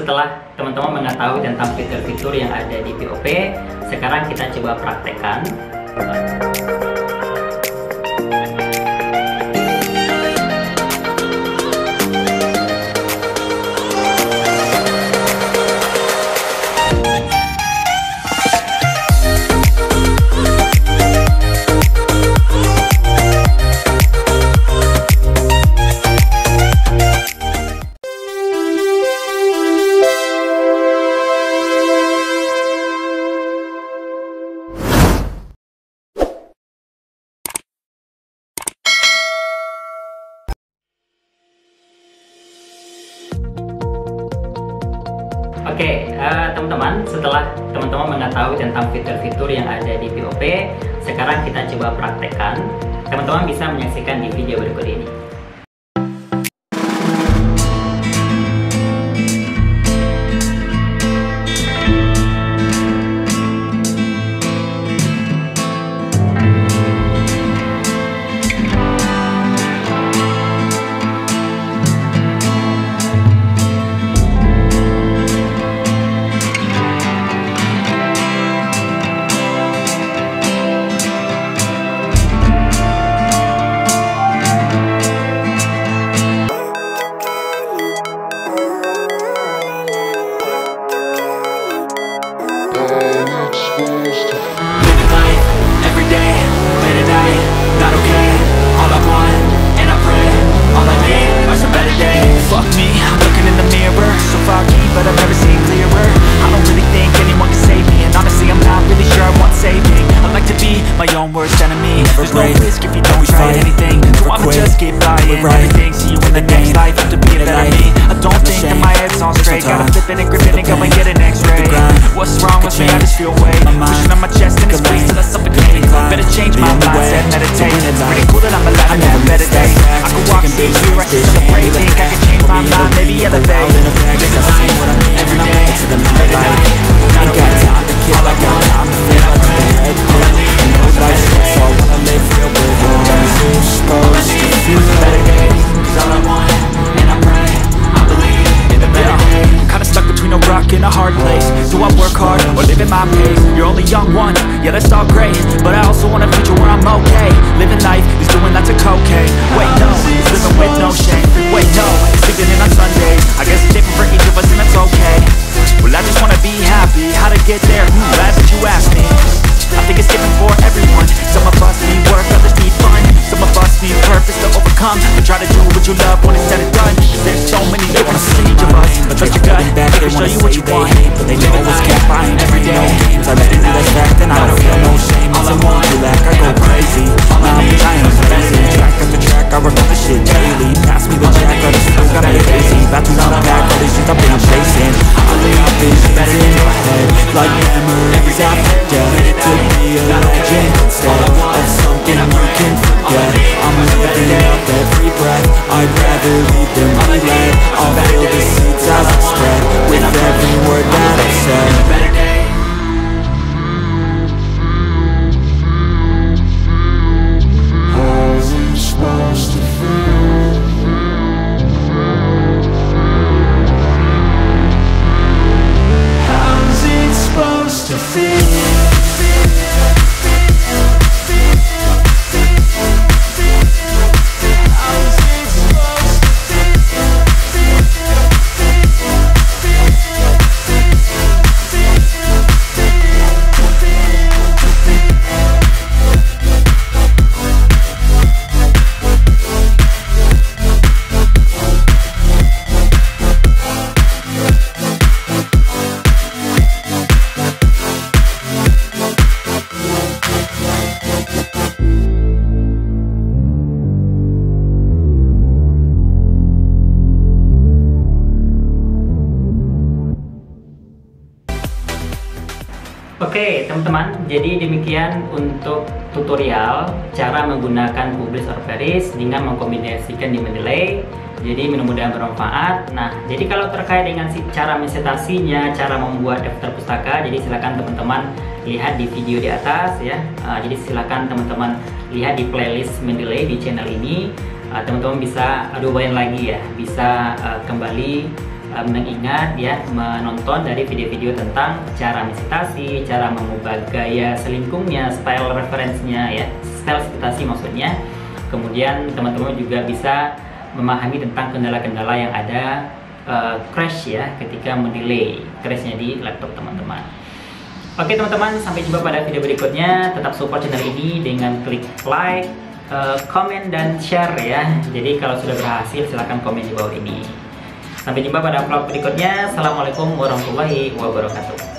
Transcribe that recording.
setelah teman-teman mengetahui tentang fitur-fitur yang ada di POP, sekarang kita coba praktekkan. Oke, teman-teman, setelah teman-teman mengetahui tentang fitur-fitur yang ada di POP, sekarang kita coba praktekkan. Teman-teman bisa menyaksikan di video berikut ini. My own worst enemy. There's no risk if you don't try anything. So I'ma just keep buying everything. See you in the next life. Have to be a better me. I don't think that my head's on straight. Gotta flip it and grip it and go and get an X-ray. What's wrong with me? I just feel weight pushing on my chest and it's squeeze till I suffocate. Better change my mindset, meditate. It's pretty cool that I'm alive and have better days. I could walk through here, I should celebrate. Think I could change my mind, maybe elevate. Every day, late at night. Not got time to kill, I got time to feel like the head. So I wanna live real with you. I'm supposed to feel better days. Cause all I want, and I pray, I believe in the better days. I'm kinda stuck between a rock and a hard place. Do I work hard or live at my pace? You're only young once, yeah that's all great, but I also want a future where I'm okay. Living life is doing lots of cocaine. Wait no, it's living with no shame. Wait no, it's sleeping in on Sundays. I guess it's different for each of us and that's okay. Well I just wanna be happy. How to get there? Glad that you asked me. I think it's different for everyone. Some of us need work, others need fun. Some of us need purpose to overcome. But try to do what you love when it's said and done. There's so many different each of us. But trust your gut, they can show you what you want. But they never was kept buying every day. Games I let it do that fact and I don't feel no shame. All I want to lack, I go crazy. Now I'm trying to crazy. Track after track, I work on the shit daily. Pass me the jack, but it's still gotta get busy. About to unpack all these shit I've been chasing. I lay out visions in my head, like memories I forget. To be a legend instead of something you can forget. I'm living up every breath. I'd rather lead than be led. I'll feel the seeds as I spread with every word that I said. How's it supposed to feel? How's it supposed to feel? Oke teman-teman, jadi demikian untuk tutorial cara menggunakan Publish or Perish dengan mengkombinasikan di Mendeley. Jadi mudah-mudahan bermanfaat. Nah, jadi kalau terkait dengan cara mensetasinya, cara membuat daftar pustaka, jadi silakan teman-teman lihat di video di atas ya. Jadi silakan teman-teman lihat di playlist Mendeley di channel ini. Teman-teman bisa cobain lagi ya, bisa kembali mengingat ya, menonton dari video-video tentang cara meditasi, cara mengubah gaya selingkungnya, style referensinya ya, style meditasi maksudnya. Kemudian teman-teman juga bisa memahami tentang kendala-kendala yang ada crash ya, ketika mendelay crashnya di laptop teman-teman. Oke teman-teman, sampai jumpa pada video berikutnya. Tetap support channel ini dengan klik like, komen, dan share ya. Jadi kalau sudah berhasil silahkan komen di bawah ini. Sampai jumpa pada vlog berikutnya. Assalamualaikum warahmatullahi wabarakatuh.